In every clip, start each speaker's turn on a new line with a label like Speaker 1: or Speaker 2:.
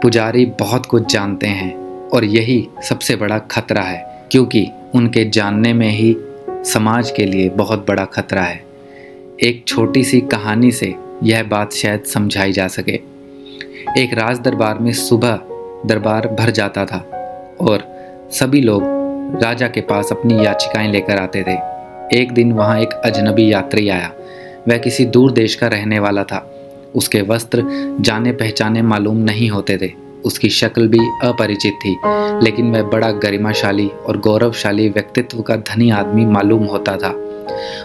Speaker 1: पुजारी बहुत कुछ जानते हैं और यही सबसे बड़ा खतरा है, क्योंकि उनके जानने में ही समाज के लिए बहुत बड़ा खतरा है। एक छोटी सी कहानी से यह बात शायद समझाई जा सके। एक राज दरबार में सुबह दरबार भर जाता था और सभी लोग राजा के पास अपनी याचिकाएं लेकर आते थे। एक दिन वहाँ एक अजनबी यात्री आया। वह किसी दूर देश का रहने वाला था। उसके वस्त्र जाने पहचाने मालूम नहीं होते थे। उसकी शक्ल भी अपरिचित थी, लेकिन वह बड़ा गरिमाशाली और गौरवशाली व्यक्तित्व का धनी आदमी मालूम होता था।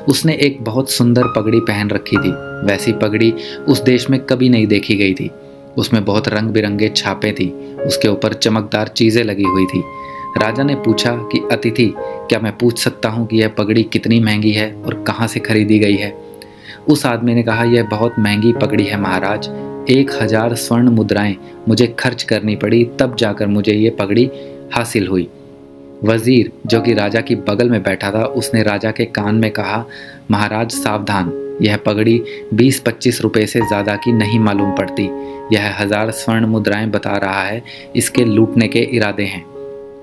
Speaker 1: उसने एक बहुत सुंदर पगड़ी पहन रखी थी। वैसी पगड़ी उस देश में कभी नहीं देखी गई थी। उसमें बहुत रंग बिरंगे छापे थी। उसके ऊपर चमकदार चीज़ें लगी हुई थी। राजा ने पूछा कि अतिथि, क्या मैं पूछ सकता हूँ कि यह पगड़ी कितनी महंगी है और कहाँ से खरीदी गई है? उस आदमी ने कहा, यह बहुत महंगी पगड़ी है महाराज। 1000 स्वर्ण मुद्राएं मुझे खर्च करनी पड़ी, तब जाकर मुझे ये पगड़ी हासिल हुई। वजीर, जो कि राजा की बगल में बैठा था, उसने राजा के कान में कहा, महाराज सावधान, यह पगड़ी 20-25 रुपये से ज़्यादा की नहीं मालूम पड़ती। यह 1000 स्वर्ण मुद्राएं बता रहा है। इसके लूटने के इरादे हैं।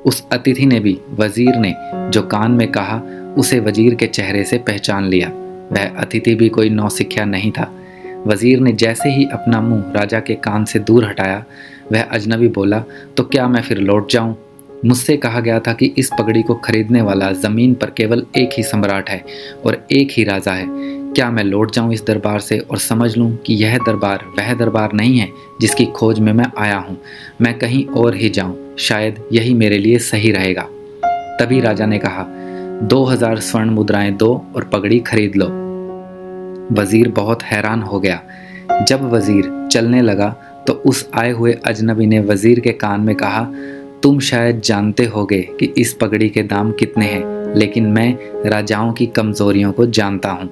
Speaker 1: उस अतिथि ने भी वजीर ने जो कान में कहा उसे वजीर के चेहरे से पहचान लिया। वह अतिथि भी कोई नौसिखिया नहीं था। वजीर ने जैसे ही अपना मुंह राजा के कान से दूर हटाया, वह अजनबी बोला, तो क्या मैं फिर लौट जाऊं? मुझसे कहा गया था कि इस पगड़ी को खरीदने वाला ज़मीन पर केवल एक ही सम्राट है और एक ही राजा है। क्या मैं लौट जाऊं इस दरबार से और समझ लूं कि यह दरबार वह दरबार नहीं है जिसकी खोज में मैं आया हूं? मैं कहीं और ही जाऊं, शायद यही मेरे लिए सही रहेगा। तभी राजा ने कहा, 2000 स्वर्ण मुद्राएं दो और पगड़ी खरीद लो। वजीर बहुत हैरान हो गया। जब वजीर चलने लगा तो उस आए हुए अजनबी ने वजीर के कान में कहा, तुम शायद जानते होगे कि इस पगड़ी के दाम कितने हैं, लेकिन मैं राजाओं की कमजोरियों को जानता हूँ।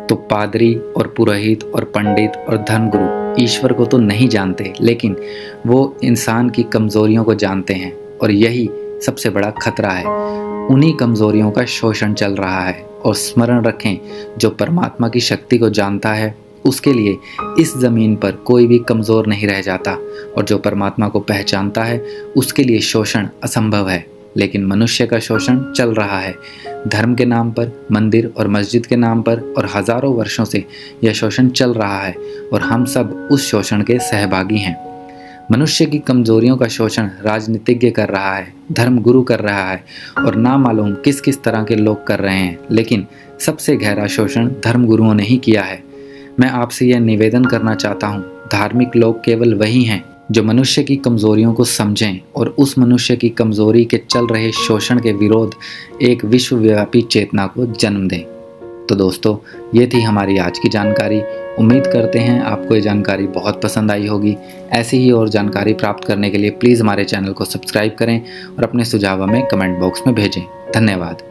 Speaker 1: तो पादरी और पुरोहित और पंडित और धर्मगुरु ईश्वर को तो नहीं जानते, लेकिन वो इंसान की कमजोरियों को जानते हैं, और यही सबसे बड़ा खतरा है। उन्हीं कमजोरियों का शोषण चल रहा है। और स्मरण रखें, जो परमात्मा की शक्ति को जानता है उसके लिए इस ज़मीन पर कोई भी कमज़ोर नहीं रह जाता, और जो परमात्मा को पहचानता है उसके लिए शोषण असंभव है। लेकिन मनुष्य का शोषण चल रहा है, धर्म के नाम पर, मंदिर और मस्जिद के नाम पर, और हज़ारों वर्षों से यह शोषण चल रहा है और हम सब उस शोषण के सहभागी हैं। मनुष्य की कमजोरियों का शोषण राजनीतिज्ञ कर रहा है, धर्मगुरु कर रहा है, और ना मालूम किस किस तरह के लोग कर रहे हैं, लेकिन सबसे गहरा शोषण धर्मगुरुओं ने ही किया है। मैं आपसे यह निवेदन करना चाहता हूँ, धार्मिक लोग केवल वही हैं जो मनुष्य की कमजोरियों को समझें और उस मनुष्य की कमजोरी के चल रहे शोषण के विरोध एक विश्वव्यापी चेतना को जन्म दें। तो दोस्तों, ये थी हमारी आज की जानकारी। उम्मीद करते हैं आपको ये जानकारी बहुत पसंद आई होगी। ऐसी ही और जानकारी प्राप्त करने के लिए प्लीज़ हमारे चैनल को सब्सक्राइब करें और अपने सुझाव हमें कमेंट बॉक्स में भेजें। धन्यवाद।